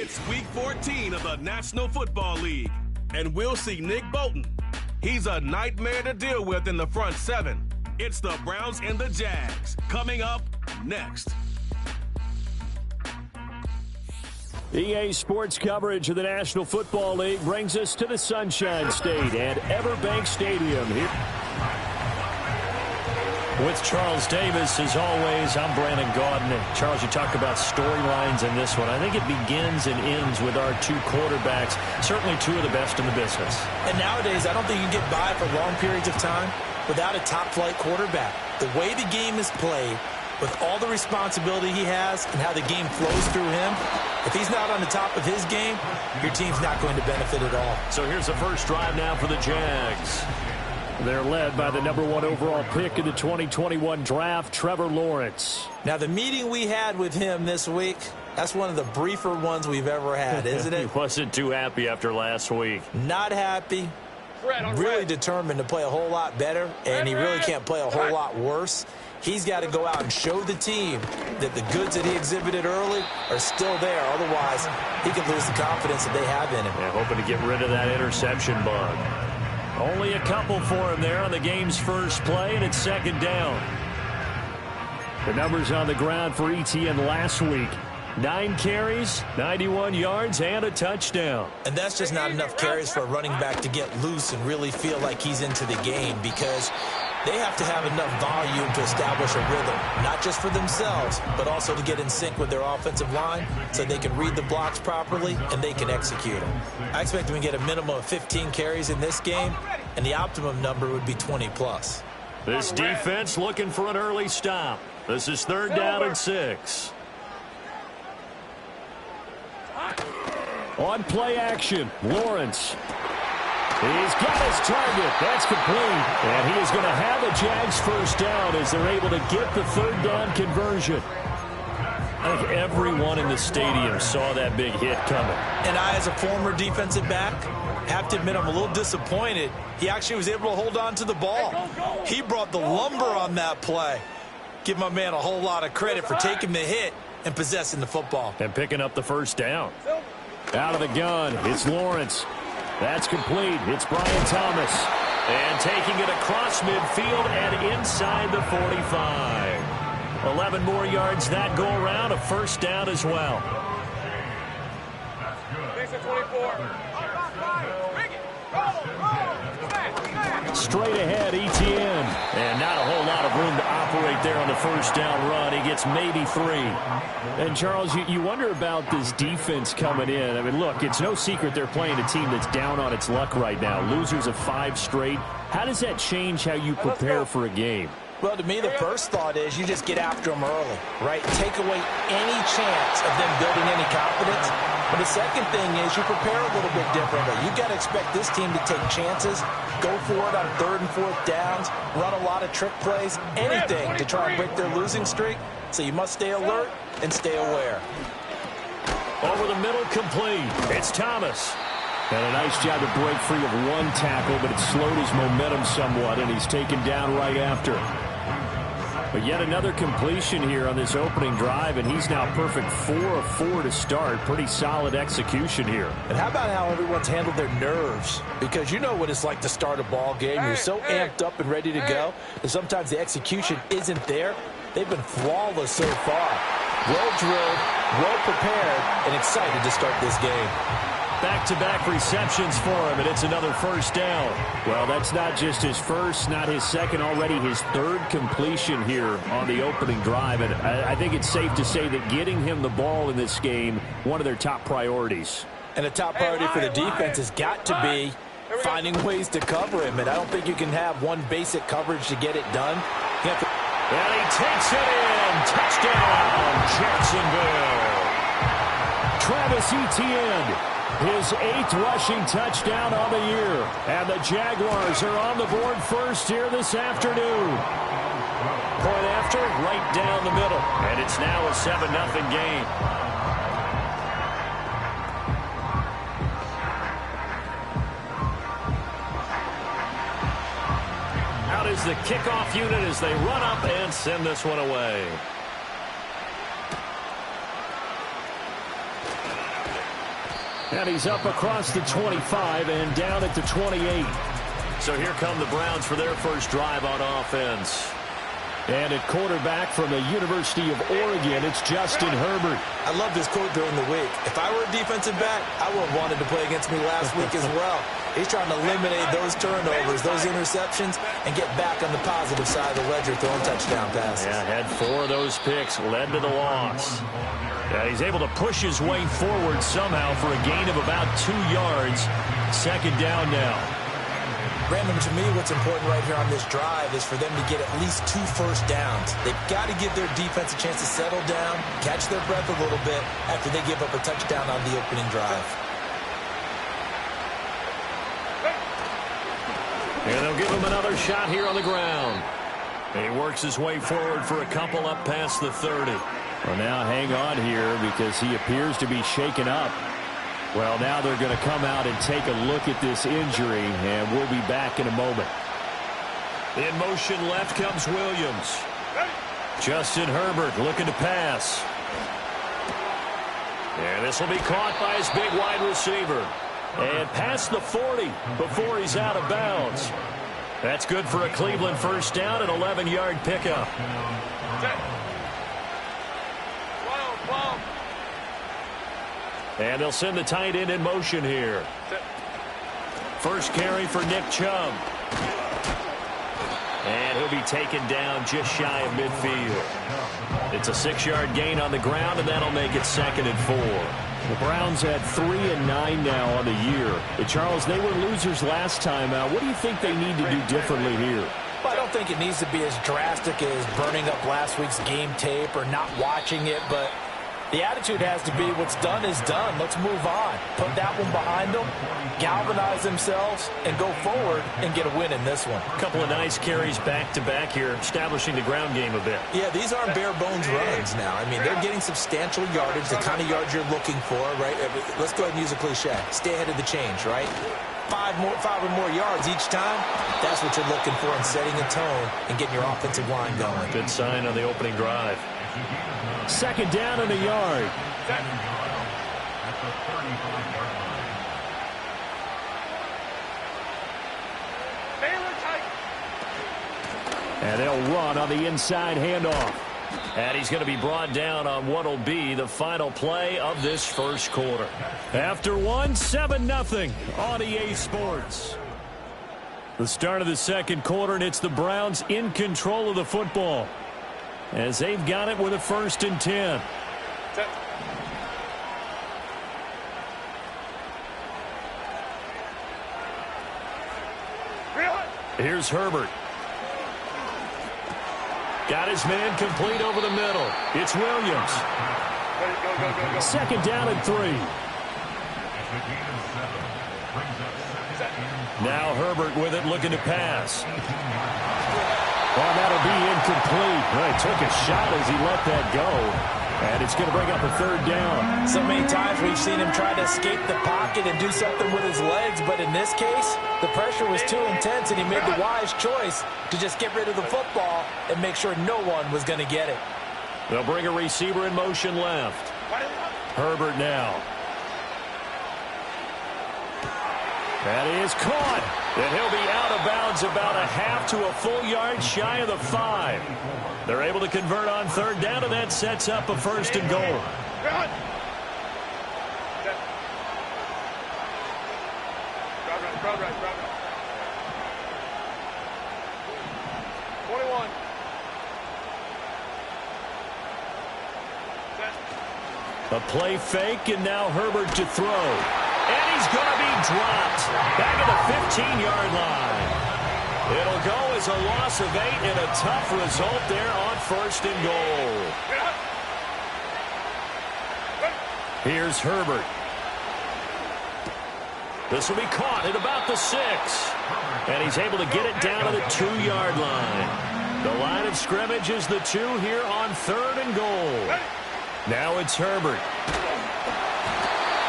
It's Week 14 of the National Football League, and we'll see Nick Bolton. He's a nightmare to deal with in the front seven. It's the Browns and the Jags, coming up next. EA Sports coverage of the National Football League brings us to the Sunshine State at Everbank Stadium here. With Charles Davis, as always, I'm Brandon Gaudin. And Charles, you talk about storylines in this one. I think it begins and ends with our two quarterbacks, certainly two of the best in the business. And nowadays, I don't think you can get by for long periods of time without a top-flight quarterback. The way the game is played, with all the responsibility he has and how the game flows through him, if he's not on the top of his game, your team's not going to benefit at all. So here's the first drive now for the Jags. They're led by the #1 overall pick in the 2021 draft, Trevor Lawrence. Now, the meeting we had with him this week, that's one of the briefer ones we've ever had, isn't it? He wasn't too happy after last week. Not happy. Really determined to play a whole lot better, and he really can't play a whole lot worse. He's got to go out and show the team that the goods that he exhibited early are still there. Otherwise, he could lose the confidence that they have in him. Yeah, hoping to get rid of that interception bug. Only a couple for him there on the game's first play, and it's second down. The numbers on the ground for ETN last week. 9 carries, 91 yards, and a touchdown. And that's just not enough carries for a running back to get loose and really feel like he's into the game, because they have to have enough volume to establish a rhythm, not just for themselves, but also to get in sync with their offensive line so they can read the blocks properly and they can execute them. I expect them to get a minimum of 15 carries in this game, and the optimum number would be 20+. This defense looking for an early stop. This is third down and 6. On play action, Lawrence. He's got his target. That's complete. And he is going to have a Jags first down as they're able to get the third down conversion. I think everyone in the stadium saw that big hit coming. And I, as a former defensive back, have to admit I'm a little disappointed. He actually was able to hold on to the ball. He brought the lumber on that play. Give my man a whole lot of credit for taking the hit and possessing the football. And picking up the first down. Out of the gun, it's Lawrence. That's complete. It's Brian Thomas. And taking it across midfield and inside the 45. 11 more yards that go around. A first down as well. Straight ahead, ETN. And not a whole lot of room to operate there on the first down run. He gets maybe 3. And, Charles, you wonder about this defense coming in. I mean, look, it's no secret they're playing a team that's down on its luck right now. Losers of 5 straight. How does that change how you prepare for a game? Well, to me, the first thought is you just get after them early, right? Take away any chance of them building any confidence. But the second thing is you prepare a little bit differently. You've got to expect this team to take chances, go for it on 3rd and 4th downs, run a lot of trick plays, anything to try and break their losing streak. So you must stay alert and stay aware. Over the middle, complete. It's Thomas. And a nice job to break free of 1 tackle, but it slowed his momentum somewhat, and he's taken down right after. But yet another completion here on this opening drive, and he's now perfect 4 of 4 to start. Pretty solid execution here. And how about how everyone's handled their nerves? Because you know what it's like to start a ball game. You're so amped up and ready to go, and sometimes the execution isn't there. They've been flawless so far. Well drilled, well prepared, and excited to start this game. Back-to-back receptions for him, and it's another first down. Well, that's not just his first, not his second, already his 3rd completion here on the opening drive. And I think it's safe to say that getting him the ball in this game, one of their top priorities. And the top priority for the defense has got to be finding ways to cover him. And I don't think you can have one basic coverage to get it done. And he takes it in. Touchdown, Jacksonville. Travis Etienne. His 8th rushing touchdown on the year. And the Jaguars are on the board first here this afternoon. Point after, right down the middle. And it's now a 7-0 game. Out is the kickoff unit as they run up and send this one away. And he's up across the 25 and down at the 28. So here come the Browns for their first drive on offense. And at quarterback from the University of Oregon, it's Justin Herbert. I love this quote during the week. If I were a defensive back, I would have wanted to play against me last week as well. He's trying to eliminate those turnovers, those interceptions, and get back on the positive side of the ledger throwing touchdown passes. Yeah, had 4 of those picks, led to the loss. Yeah, he's able to push his way forward somehow for a gain of about 2 yards. Second down now. Brandon, to me, what's important right here on this drive is for them to get at least 2 first downs. They've got to give their defense a chance to settle down, catch their breath a little bit after they give up a touchdown on the opening drive. And they'll give him another shot here on the ground. He works his way forward for a couple up past the 30. Well, now hang on here because he appears to be shaken up. Well, now they're going to come out and take a look at this injury, and we'll be back in a moment. In motion left comes Williams. Justin Herbert looking to pass. And this will be caught by his big wide receiver. And past the 40 before he's out of bounds. That's good for a Cleveland first down, an 11-yard pickup. And they'll send the tight end in motion here. First carry for Nick Chubb. And he'll be taken down just shy of midfield. It's a 6-yard gain on the ground, and that'll make it 2nd and 4. The Browns had 3 and 9 now on the year. But Charles, they were losers last time out. What do you think they need to do differently here? Well, I don't think it needs to be as drastic as burning up last week's game tape or not watching it, but the attitude has to be what's done is done. Let's move on. Put that one behind them, galvanize themselves, and go forward and get a win in this one. A couple of nice carries back-to-back here, establishing the ground game a bit. Yeah, these aren't bare-bones runs now. I mean, they're getting substantial yardage, the kind of yards you're looking for, right? Let's go ahead and use a cliche. Stay ahead of the change, right? 5 or more yards each time, that's what you're looking for in setting a tone and getting your offensive line going. Good sign on the opening drive. 2nd down and a yard. And they'll run on the inside handoff. And he's going to be brought down on what will be the final play of this first quarter. After 7-0 on EA Sports. The start of the second quarter, and it's the Browns in control of the football, as they've got it with a 1st and 10. Here's Herbert. Got his man complete over the middle. It's Williams. 2nd down and 3. Now Herbert with it, looking to pass. Well, that'll be incomplete. Well, he took a shot as he let that go. And it's going to bring up a 3rd down. So many times we've seen him try to escape the pocket and do something with his legs, but in this case, the pressure was too intense, and he made the wise choice to just get rid of the football and make sure no one was going to get it. They'll bring a receiver in motion left. Herbert now. That is caught. And he'll be out of bounds about a half to a full yard shy of the 5. They're able to convert on 3rd down, and that sets up a 1st and goal. A play fake, and now Herbert to throw. And he's going to be dropped back at the 15-yard line. It'll go as a loss of 8 and a tough result there on 1st and goal. Here's Herbert. This will be caught at about the 6. And he's able to get it down to the 2-yard line. The line of scrimmage is the 2 here on 3rd and goal. Now it's Herbert.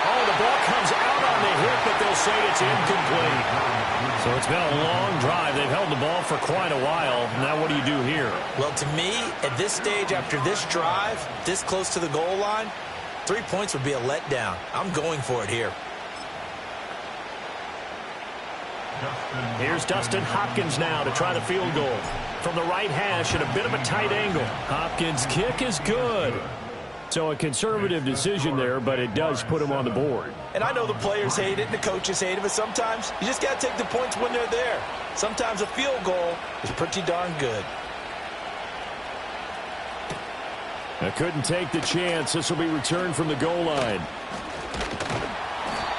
Oh, the ball comes out on the hit, but they'll say it's incomplete. So it's been a long drive. They've held the ball for quite a while. Now what do you do here? Well, to me, at this stage, after this drive, this close to the goal line, 3 points would be a letdown. I'm going for it here. Here's Dustin Hopkins now to try the field goal. From the right hash at a bit of a tight angle. Hopkins' kick is good. So a conservative decision there, but it does put him on the board. And I know the players hate it and the coaches hate it, but sometimes you just got to take the points when they're there. Sometimes a field goal is pretty darn good. I couldn't take the chance. This will be returned from the goal line.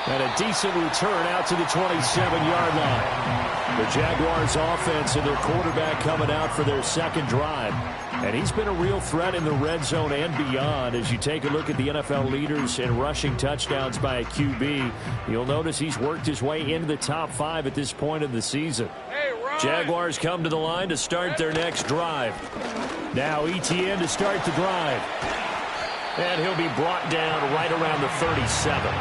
And a decent return out to the 27-yard line. The Jaguars offense and their quarterback coming out for their second drive. And he's been a real threat in the red zone and beyond. As you take a look at the NFL leaders in rushing touchdowns by a QB, you'll notice he's worked his way into the top 5 at this point of the season. Jaguars come to the line to start their next drive. Now Etienne to start the drive. And he'll be brought down right around the 37.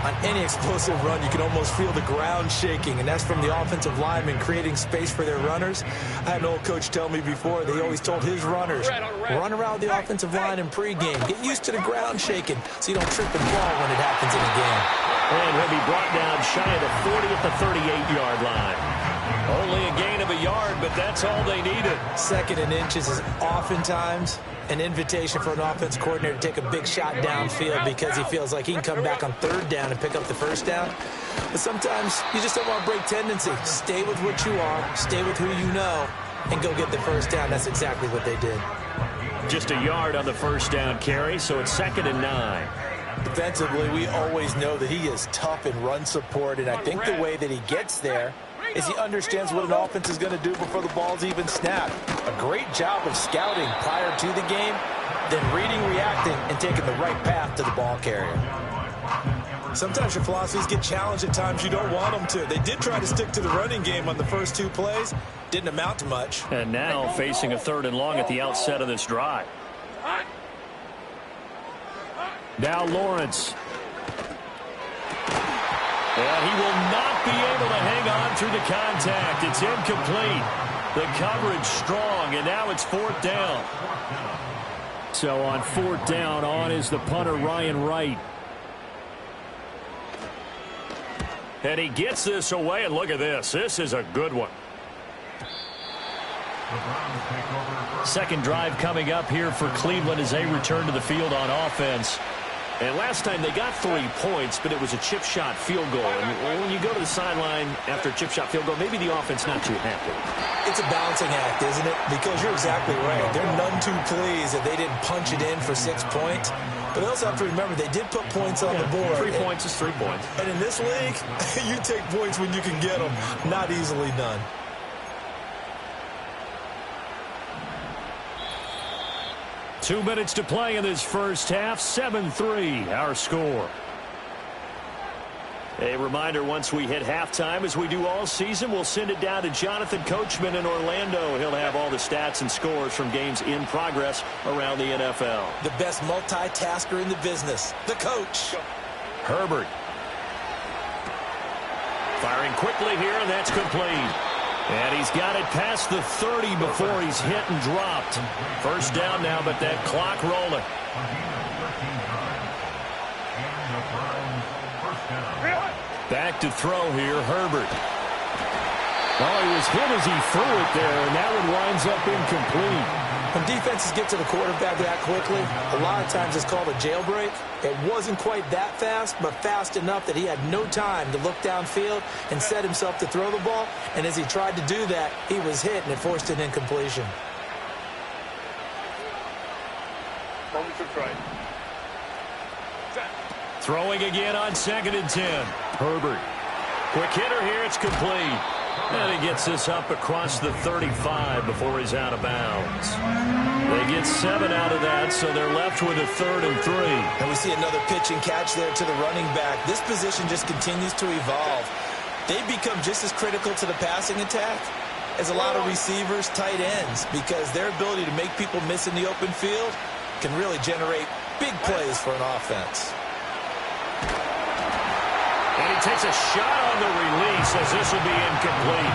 On any explosive run, you can almost feel the ground shaking, and that's from the offensive linemen creating space for their runners. I had an old coach tell me before, they always told his runners, run around the offensive line in pregame. Get used to the ground shaking so you don't trip and fall when it happens in a game. And he'll be brought down shy of the 40 at the 38-yard line. Only a gain of a yard, but that's all they needed. Second and inches is oftentimes an invitation for an offense coordinator to take a big shot downfield because he feels like he can come back on third down and pick up the first down. But sometimes you just don't want to break tendency. Stay with what you are, stay with who you know, and go get the first down. That's exactly what they did. Just a yard on the first down carry, so it's 2nd and 9. Defensively, we always know that he is tough in run support, and I think the way that he gets there is he understands what an offense is going to do before the ball's even snapped. A great job of scouting prior to the game, then reading, reacting, and taking the right path to the ball carrier. Sometimes your philosophies get challenged at times you don't want them to. They did try to stick to the running game on the first 2 plays. Didn't amount to much. And now facing a 3rd and long at the outset of this drive. Now Lawrence. And he will not be able to hang on through the contact. It's incomplete. The coverage strong, and now it's 4th down. So on 4th down, on is the punter, Ryan Wright. And he gets this away, and look at this. This is a good one. Second drive coming up here for Cleveland as they return to the field on offense. And last time they got 3 points, but it was a chip shot field goal. And when you go to the sideline after a chip shot field goal, maybe the offense not too happy. It's a balancing act, isn't it? Because you're exactly right. They're none too pleased that they didn't punch it in for 6 points. But they also have to remember they did put points on the board. 3 points is 3 points. And in this league, you take points when you can get them. Not easily done. Two minutes to play in this first half. 7-3, our score. A reminder, once we hit halftime, as we do all season, we'll send it down to Jonathan Coachman in Orlando. He'll have all the stats and scores from games in progress around the NFL. The best multitasker in the business, the coach. Herbert. Firing quickly here, and that's complete. And he's got it past the 30 before he's hit and dropped. First down now, but that clock rolling. Back to throw here, Herbert. Oh, he was hit as he threw it there, and that one winds up incomplete. When defenses get to the quarterback that quickly, a lot of times it's called a jailbreak. It wasn't quite that fast, but fast enough that he had no time to look downfield and set himself to throw the ball. And as he tried to do that, he was hit, and it forced an incompletion. Throwing again on 2nd and 10. Herbert. Quick hitter here. It's complete. And he gets this up across the 35 before he's out of bounds. They get 7 out of that, so they're left with a 3rd and 3. And we see another pitch and catch there to the running back. This position just continues to evolve. They become just as critical to the passing attack as a lot of receivers, tight ends, because their ability to make people miss in the open field can really generate big plays for an offense. And he takes a shot on the release as this will be incomplete.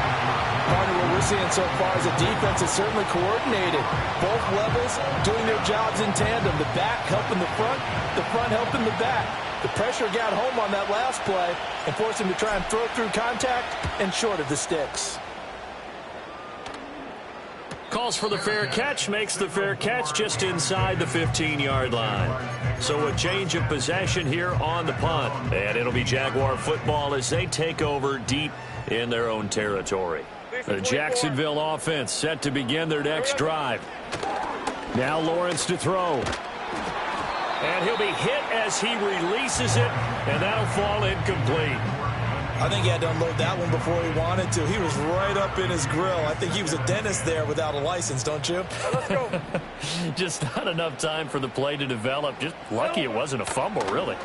Partner, what we're seeing so far is the defense is certainly coordinated. Both levels doing their jobs in tandem. The back helping the front helping the back. The pressure got home on that last play and forced him to try and throw through contact and short of the sticks. Calls for the fair catch, makes the fair catch just inside the 15-yard line. So a change of possession here on the punt. And it'll be Jaguar football as they take over deep in their own territory. The Jacksonville offense set to begin their next drive. Now Lawrence to throw. And he'll be hit as he releases it, and that'll fall incomplete. I think he had to unload that one before he wanted to. He was right up in his grill. I think he was a dentist there without a license, don't you? Let's go. Just not enough time for the play to develop. Just lucky it wasn't a fumble, really.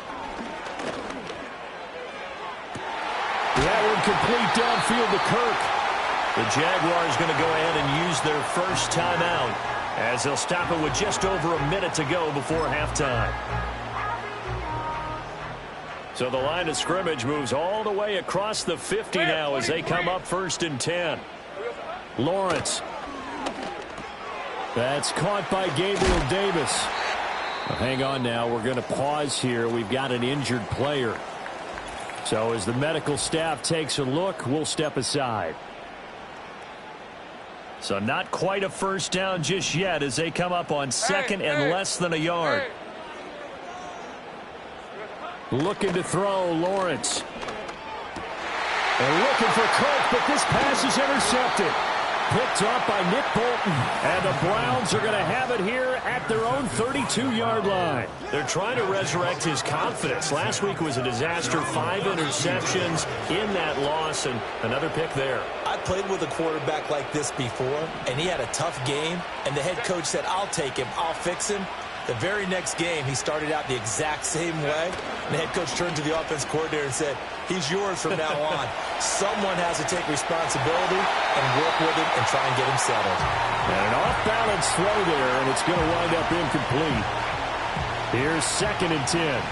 That one complete downfield to Kirk. The Jaguars going to go ahead and use their first timeout as they'll stop it with just over a minute to go before halftime. So the line of scrimmage moves all the way across the 50 now as they come up 1st and 10. Lawrence. That's caught by Gabriel Davis. Well, hang on now. We're going to pause here. We've got an injured player. So as the medical staff takes a look, we'll step aside. So not quite a first down just yet as they come up on 2nd and less than a yard. Looking to throw, Lawrence. And looking for Kirk, but this pass is intercepted. Picked up by Nick Bolton. And the Browns are going to have it here at their own 32-yard line. They're trying to resurrect his confidence. Last week was a disaster. 5 interceptions in that loss, and another pick there. I played with a quarterback like this before, and he had a tough game, and the head coach said, I'll take him, I'll fix him. The very next game, he started out the exact same way. And the head coach turned to the offense coordinator and said, he's yours from now on. Someone has to take responsibility and work with him and try and get him settled. And an off-balance throw there, and it's going to wind up incomplete. Here's 2nd and 10.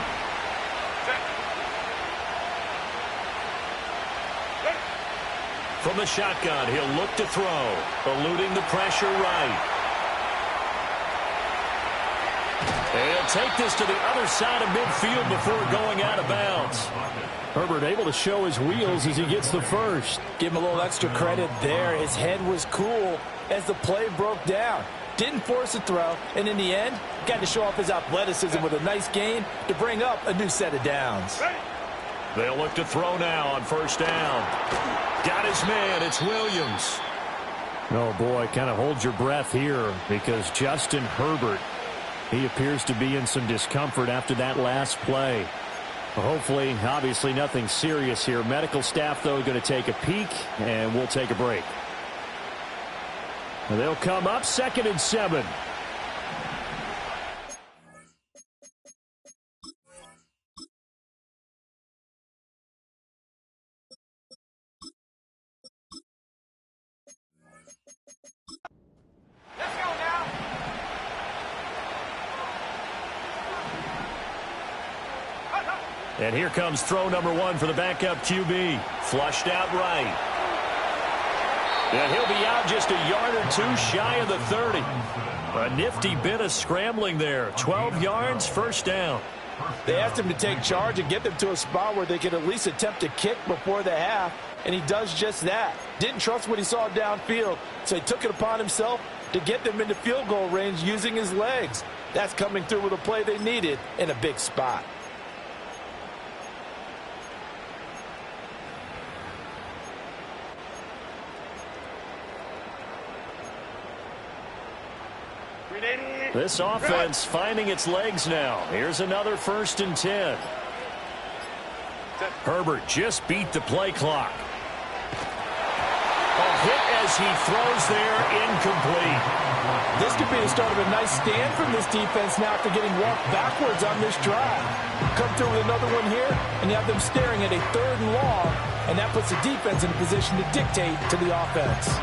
From the shotgun, he'll look to throw, eluding the pressure right. He'll take this to the other side of midfield before going out of bounds. Herbert able to show his wheels as he gets the first. Give him a little extra credit there. His head was cool as the play broke down. Didn't force a throw, and in the end, got to show off his athleticism with a nice gain to bring up a new set of downs. They'll look to throw now on 1st down. Got his man. It's Williams. Oh, boy, kind of hold your breath here because Justin Herbert, he appears to be in some discomfort after that last play. Hopefully, obviously, nothing serious here. Medical staff, though, going to take a peek, and we'll take a break. They'll come up 2nd and 7. And here comes throw number 1 for the backup QB. Flushed out right. And he'll be out just a yard or two shy of the 30. A nifty bit of scrambling there. 12 yards, 1st down. They asked him to take charge and get them to a spot where they could at least attempt to kick before the half, and he does just that. Didn't trust what he saw downfield, so he took it upon himself to get them into field goal range using his legs. That's coming through with a play they needed in a big spot. This offense finding its legs now. Here's another 1st and 10. Herbert just beat the play clock. A hit as he throws there, incomplete. This could be the start of a nice stand from this defense now after getting walked backwards on this drive. Come through with another one here, and you have them staring at a 3rd and long, and that puts the defense in a position to dictate to the offense.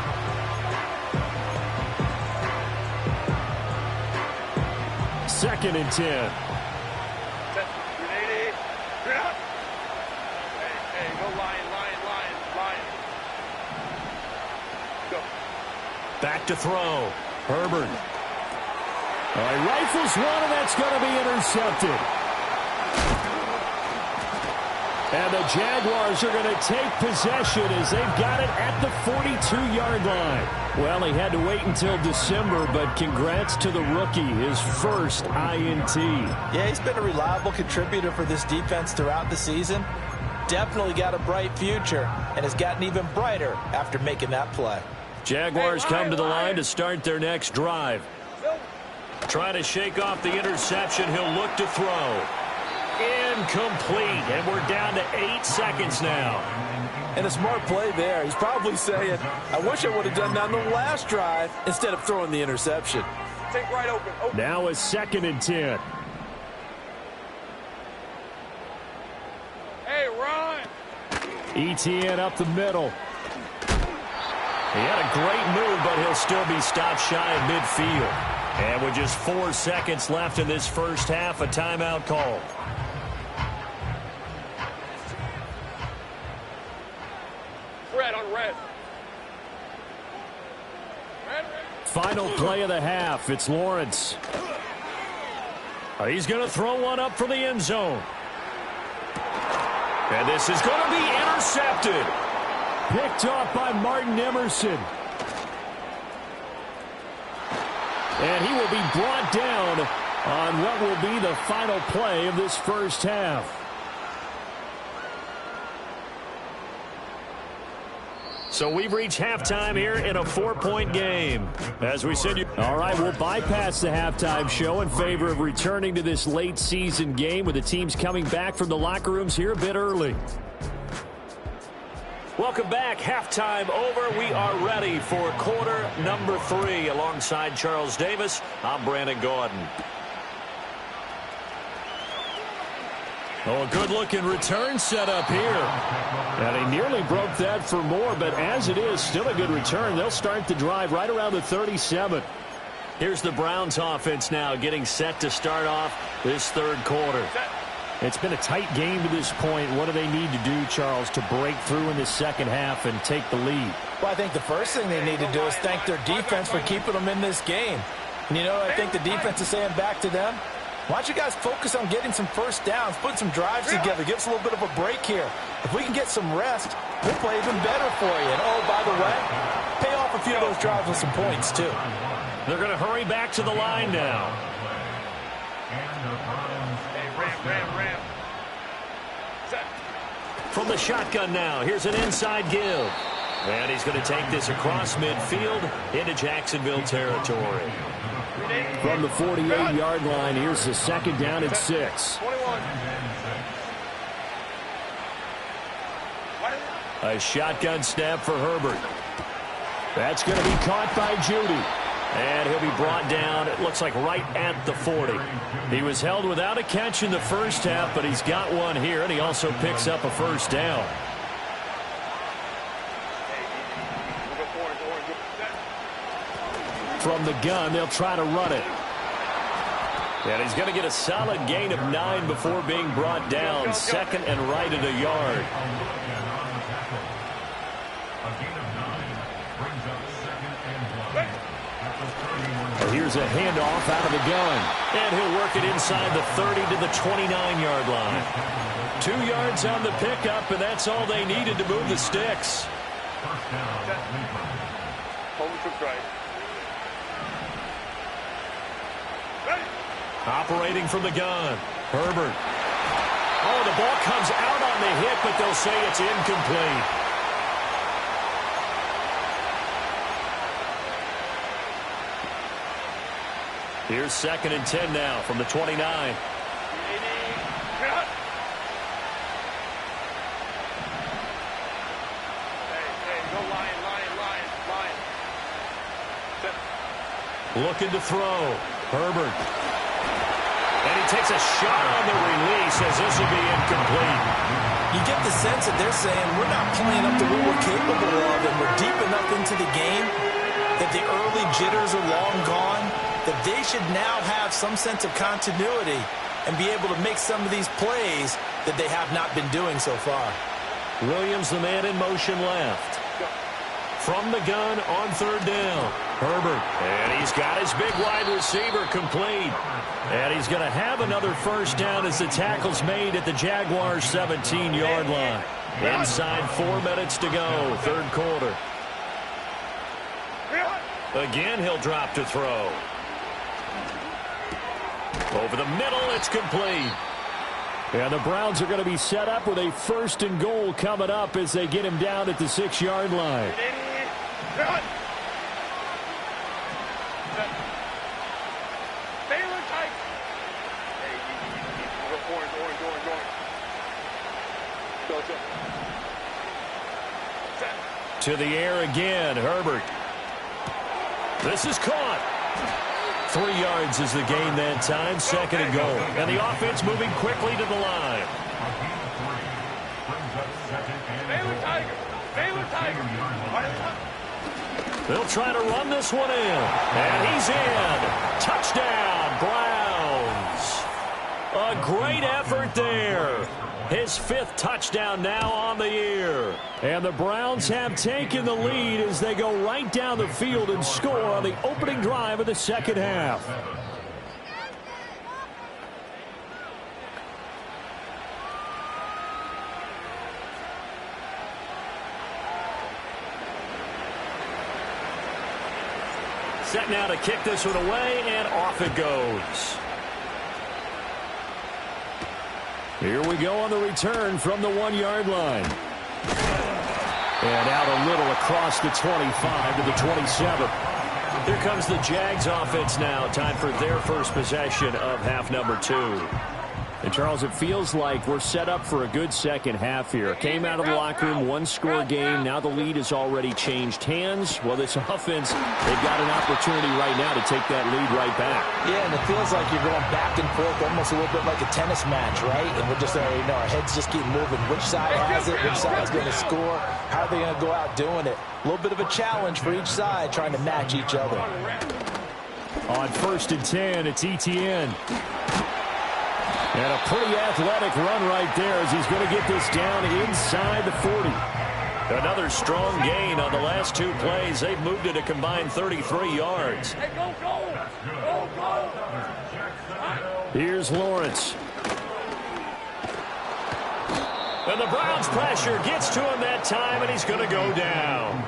2nd and 10. look to throw. Herbert. All right, rifles one, and that's going to be intercepted. And the Jaguars are going to take possession as they've got it at the 42-yard line. Well, he had to wait until December, but congrats to the rookie, his first INT. Yeah, he's been a reliable contributor for this defense throughout the season. Definitely got a bright future, and has gotten even brighter after making that play. Jaguars come to the line to start their next drive. Trying to shake off the interception. He'll look to throw. Incomplete, and we're down to 8 seconds now. And a smart play there. He's probably saying, I wish I would have done that on the last drive instead of throwing the interception. Take right open. Now a 2nd and 10. Hey, run! ETN up the middle. He had a great move, but he'll still be stopped shy of midfield. And with just 4 seconds left in this first half, a timeout call. Red on red. Final play of the half. It's Lawrence. He's going to throw one up for the end zone. And this is going to be intercepted. Picked off by Martin Emerson. And he will be brought down on what will be the final play of this first half. So we've reached halftime here in a 4-point game. As we said, all right, we'll bypass the halftime show in favor of returning to this late season game with the teams coming back from the locker rooms here a bit early. Welcome back. Halftime over. We are ready for quarter number 3. Alongside Charles Davis, I'm Brandon Gordon. Oh, a good-looking return set up here. And he nearly broke that for more, but as it is, still a good return. They'll start the drive right around the 37. Here's the Browns offense now getting set to start off this third quarter. It's been a tight game to this point. What do they need to do, Charles, to break through in the second half and take the lead? Well, I think the first thing they need to do is thank their defense for keeping them in this game. And, you know, I think the defense is saying back to them, why don't you guys focus on getting some first downs, putting some drives together, give us a little bit of a break here. If we can get some rest, we'll play even better for you. And, oh, by the way, pay off a few of those drives with some points, too. They're going to hurry back to the line now. Ram. From the shotgun now, here's an inside give. And he's going to take this across midfield into Jacksonville territory. From the 48-yard line, here's the 2nd down at 6. 21. A shotgun snap for Herbert. That's going to be caught by Judy. And he'll be brought down, it looks like right at the 40. He was held without a catch in the first half, but he's got one here, and he also picks up a first down. From the gun, they'll try to run it. And he's going to get a solid gain of 9 before being brought down. 2nd and right at a yard. Here's a handoff out of the gun. And he'll work it inside the 30 to the 29-yard line. 2 yards on the pickup, and that's all they needed to move the sticks. Operating from the gun. Herbert. Oh, the ball comes out on the hit, but they'll say it's incomplete. Here's 2nd and 10 now from the 29. Hey, go Lion. Looking to throw. Herbert. And he takes a shot on the release as this will be incomplete. You get the sense that they're saying we're not playing up to what we're capable of, and we're deep enough into the game that the early jitters are long gone, that they should now have some sense of continuity and be able to make some of these plays that they have not been doing so far. Williams, the man in motion left. From the gun on 3rd down. Herbert. And he's got his big wide receiver complete. And he's going to have another first down as the tackle's made at the Jaguars' 17-yard line. Inside 4 minutes to go, third quarter. Again, he'll drop to throw. Over the middle, it's complete. And the Browns are going to be set up with a 1st and goal coming up as they get him down at the 6-yard line. To the air again, Herbert. This is caught. 3 yards is the gain that time, 2nd and goal. And the offense moving quickly to the line. They'll try to run this one in. And he's in. Touchdown, Browns. A great effort there. His 5th touchdown now on the year. And the Browns have taken the lead as they go right down the field and score on the opening drive of the second half. Set now to kick this one away, and off it goes. Here we go on the return from the 1-yard line. And out a little across the 25 to the 27. Here comes the Jags offense now. Time for their first possession of half number 2. And, Charles, it feels like we're set up for a good second half here. Came out of the locker room, 1-score game. Now the lead has already changed hands. Well, this offense, they've got an opportunity right now to take that lead right back. Yeah, and it feels like you're going back and forth almost a little bit like a tennis match, right? And we're just, our heads just keep moving. Which side has it? Which side's going to score? How are they going to go out doing it? A little bit of a challenge for each side trying to match each other. On 1st and 10, it's ETN. And a pretty athletic run right there as he's going to get this down inside the 40. Another strong gain on the last 2 plays. They've moved it a combined 33 yards. Hey, go, go! Go, go! Here's Lawrence. And the Browns pressure gets to him that time, and he's going to go down.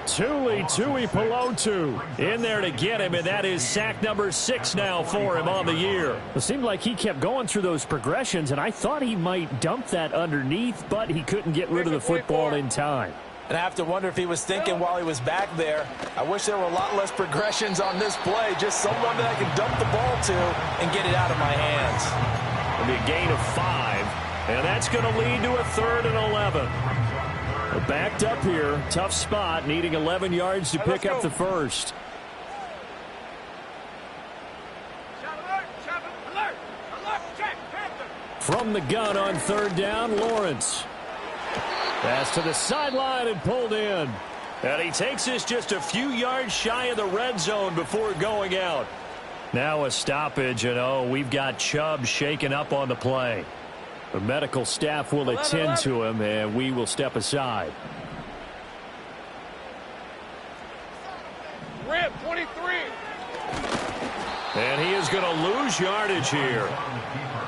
Tuli Tuipulotu in there to get him, and that is sack number 6 now for him on the year. It seemed like he kept going through those progressions, and I thought he might dump that underneath, but he couldn't get rid of the football in time. And I have to wonder if he was thinking while he was back there, I wish there were a lot less progressions on this play, just someone that I can dump the ball to and get it out of my hands. It'll be a gain of 5, and that's going to lead to a 3rd and 11. Backed up here, tough spot, needing 11 yards to pick up the first. From the gun on 3rd down, Lawrence. Pass to the sideline and pulled in. And he takes this just a few yards shy of the red zone before going out. Now a stoppage, and we've got Chubb shaken up on the play. The medical staff will attend to him, and we will step aside. Rip, 23. And he is going to lose yardage here.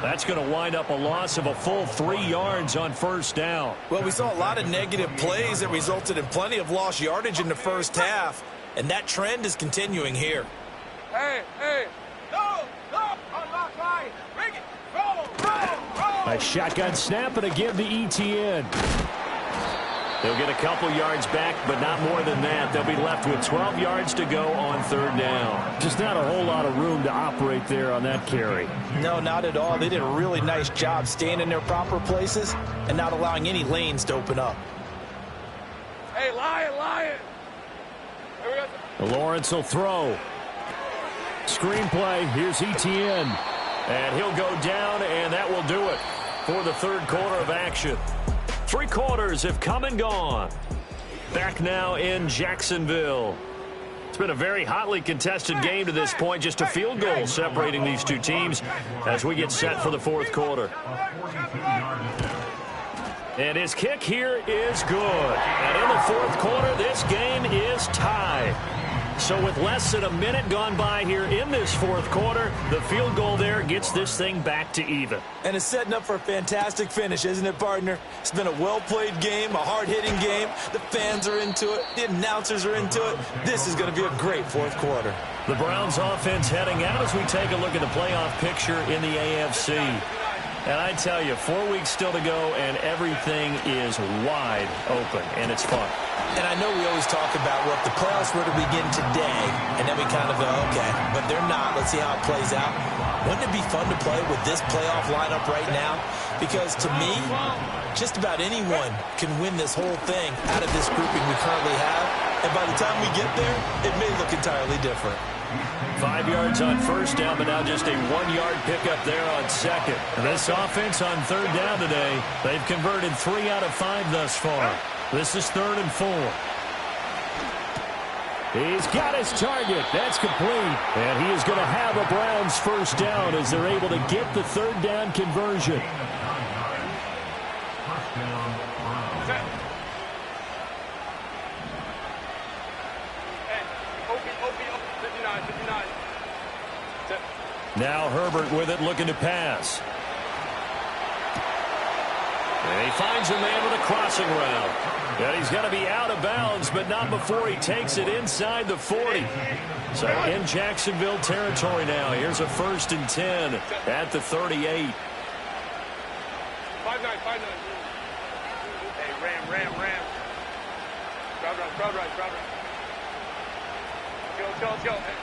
That's going to wind up a loss of a full 3 yards on 1st down. Well, we saw a lot of negative plays that resulted in plenty of lost yardage in the first half, and that trend is continuing here. Hey, hey. Go, go, unlock line. Bring it. Go, go, go. A shotgun snap and a give to ETN. They'll get a couple yards back, but not more than that. They'll be left with 12 yards to go on 3rd down. Just not a whole lot of room to operate there on that carry. No, not at all. They did a really nice job staying in their proper places and not allowing any lanes to open up. Hey, Lion. Lawrence will throw. Screenplay. Here's ETN. And he'll go down, and that will do it for the 3rd quarter of action. 3 quarters have come and gone. Back now in Jacksonville. It's been a very hotly contested game to this point. Just a field goal separating these 2 teams as we get set for the 4th quarter. And his kick here is good. And in the 4th quarter, this game is tied. So with less than a minute gone by here in this fourth quarter, the field goal there gets this thing back to even. And it's setting up for a fantastic finish, isn't it, partner? It's been a well-played game, a hard-hitting game. The fans are into it. The announcers are into it. This is going to be a great fourth quarter. The Browns offense heading out as we take a look at the playoff picture in the AFC. And I tell you, 4 weeks still to go, and everything is wide open, and it's fun. And I know we always talk about, well, if the playoffs were to begin today, and then we kind of go, okay, but they're not. Let's see how it plays out. Wouldn't it be fun to play with this playoff lineup right now? Because to me, just about anyone can win this whole thing out of this grouping we currently have. And by the time we get there, it may look entirely different. 5 yards on first down, but now just a 1 yard pickup there on second. This offense on third down today, they've converted 3 out of 5 thus far. This is 3rd and 4. He's got his target. That's complete. And he is going to have a Browns first down as they're able to get the third down conversion. Now Herbert with it, looking to pass. And he finds a man with a crossing route. And he's going to be out of bounds, but not before he takes it inside the 40. So in Jacksonville territory now. Here's a 1st and 10 at the 38. 5-9, 5-9. Hey, Ram. Crowd right. Let's go. Hey.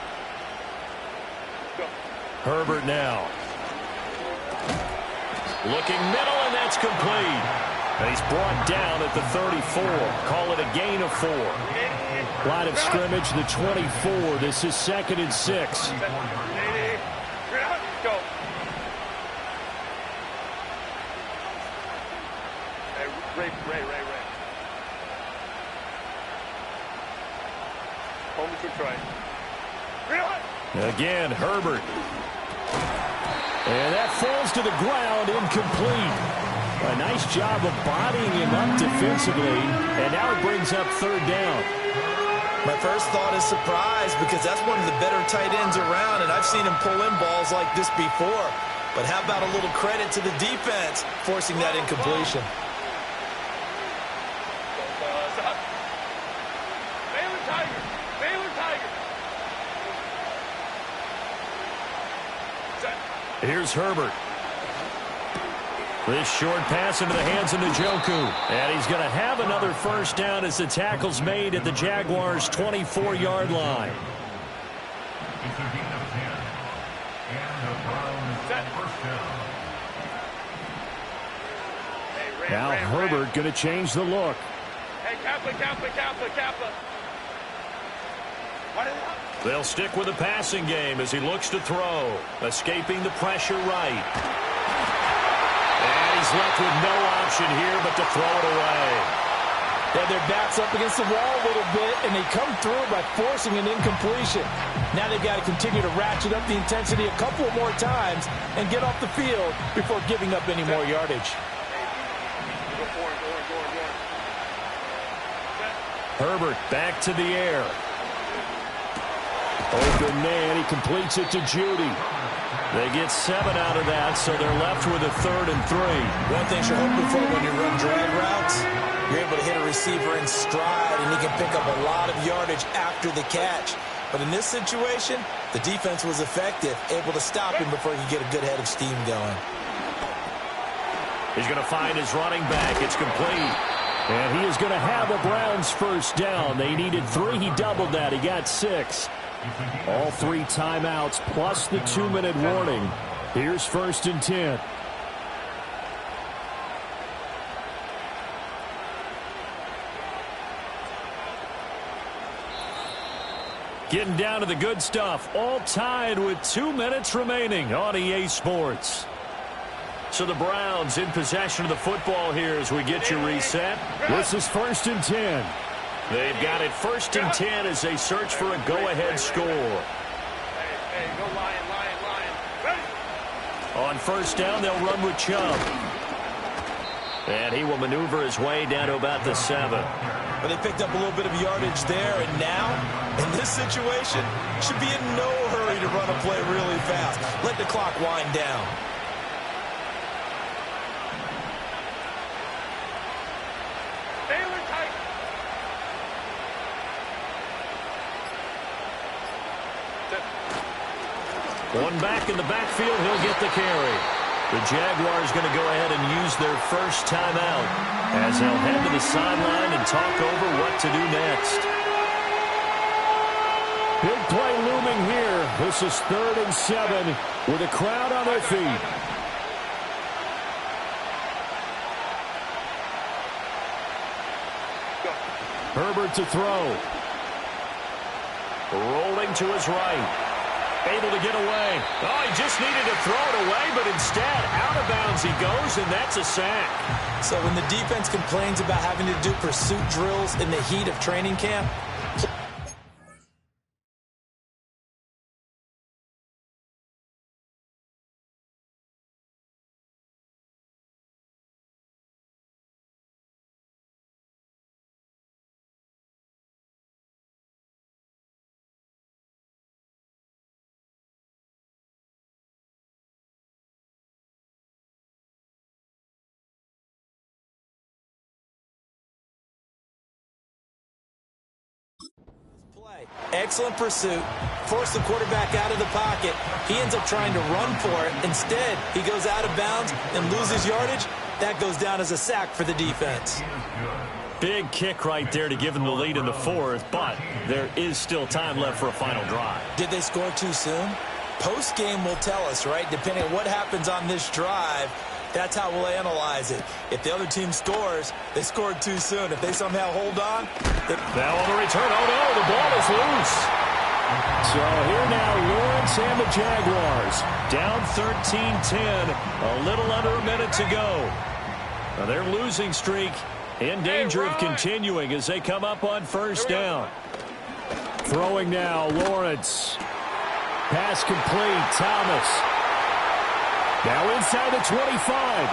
Let's go. Herbert now. Looking middle, and that's complete. And he's brought down at the 34. Call it a gain of 4. Line of scrimmage, the 24. This is 2nd and 6. Go. Hey, Ray. Home to try. Again, Herbert. And that falls to the ground, incomplete. A nice job of bodying him up defensively, and now it brings up 3rd down. My first thought is surprise, because that's one of the better tight ends around, and I've seen him pull in balls like this before. But how about a little credit to the defense forcing that incompletion? Here's Herbert. This short pass into the hands of Njoku. And he's going to have another first down as the tackle's made at the Jaguars' 24-yard line. Now Herbert going to change the look. Hey, Kappa. They'll stick with the passing game as he looks to throw. Escaping the pressure right. And he's left with no option here but to throw it away. Yeah, their back's up against the wall a little bit, and they come through by forcing an incompletion. Now they've got to continue to ratchet up the intensity a couple more times and get off the field before giving up any more yardage. Herbert back to the air. Open man, he completes it to Judy. They get 7 out of that, so they're left with a 3rd and 3. One thing you're hoping for when you run drag routes, you're able to hit a receiver in stride, and he can pick up a lot of yardage after the catch. But in this situation, the defense was effective, able to stop him before he could get a good head of steam going. He's going to find his running back. It's complete. And he is going to have a Browns first down. They needed 3. He doubled that. He got 6. All 3 timeouts plus the 2-minute warning. Here's 1st and 10. Getting down to the good stuff. All tied with 2 minutes remaining on EA Sports. So the Browns in possession of the football here as we get you reset. This is 1st and 10. They've got it 1st and 10 as they search for a go-ahead score. Hey, go Lion. Ready? On first down, they'll run with Chubb. And he will maneuver his way down to about the 7. But they picked up a little bit of yardage there, and now, in this situation, should be in no hurry to run a play really fast. Let the clock wind down. One back in the backfield, he'll get the carry. The Jaguars going to go ahead and use their first timeout as they'll head to the sideline and talk over what to do next. Big play looming here. This is 3rd and 7 with a crowd on their feet. Herbert to throw. Rolling to his right. Able to get away. Oh, he just needed to throw it away, but instead, out of bounds he goes, and that's a sack. So when the defense complains about having to do pursuit drills in the heat of training camp, excellent pursuit, forced the quarterback out of the pocket. He ends up trying to run for it. Instead, he goes out of bounds and loses yardage. That goes down as a sack for the defense. Big kick right there to give them the lead in the 4th, but there is still time left for a final drive. Did they score too soon? Post-game will tell us, right? Depending on what happens on this drive, that's how we'll analyze it. If the other team scores, they scored too soon. If they somehow hold on. Now on the return, oh no, the ball is loose. So here now, Lawrence and the Jaguars. Down 13-10, a little under a minute to go. Now their losing streak in danger of continuing as they come up on 1st down. Throwing now, Lawrence. Pass complete, Thomas. Now inside the 25.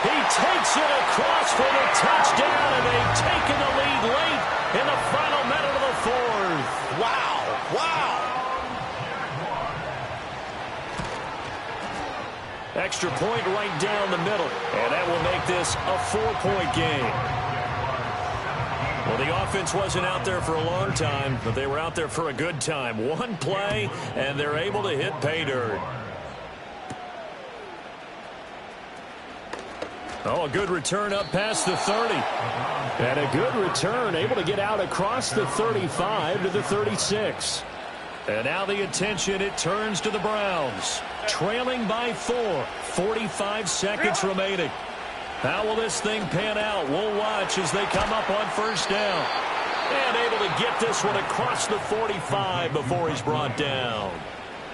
He takes it across for the touchdown, and they've taken the lead late in the final minute of the 4th. Wow, wow. Extra point right down the middle, and that will make this a 4-point game. Well, the offense wasn't out there for a long time, but they were out there for a good time. One play, and they're able to hit pay dirt. Oh, a good return up past the 30. And a good return, able to get out across the 35 to the 36. And now the attention, it turns to the Browns. Trailing by 4, 45 seconds remaining. How will this thing pan out? We'll watch as they come up on 1st down. And able to get this one across the 45 before he's brought down.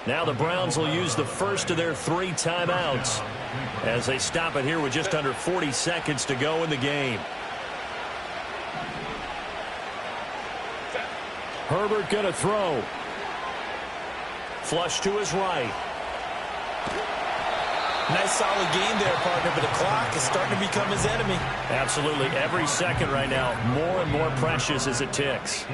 Now the Browns will use the first of their 3 timeouts as they stop it here with just under 40 seconds to go in the game. Herbert going to throw. Flush to his right. Nice solid game there, partner, but the clock is starting to become his enemy. Absolutely. Every second right now, more and more precious as it ticks.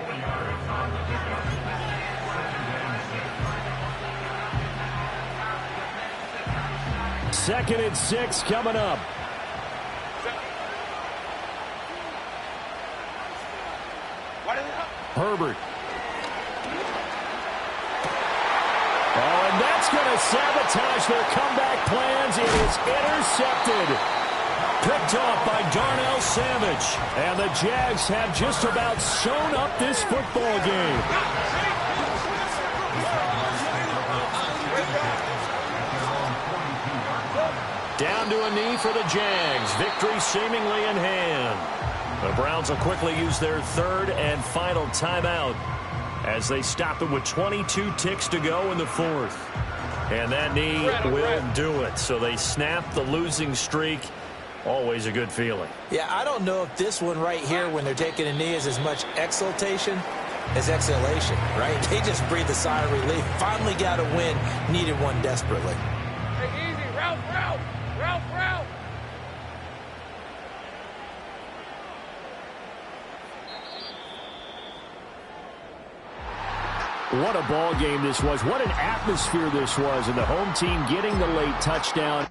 Second and 6 coming up. Herbert. Oh, and that's going to sabotage their comeback plans. It is intercepted. Picked off by Darnell Savage. And the Jags have just about sewn up this football game. Down to a knee for the Jags. Victory seemingly in hand. The Browns will quickly use their 3rd and final timeout as they stop it with 22 ticks to go in the 4th. And that knee will do it. So they snap the losing streak. Always a good feeling. Yeah, I don't know if this one right here when they're taking a knee is as much exultation as exhalation, right? They just breathe a sigh of relief. Finally got a win. Needed one desperately. Hey, easy. Ralph, Ralph. Ralph, Ralph. What a ball game this was. What an atmosphere this was. And the home team getting the late touchdown.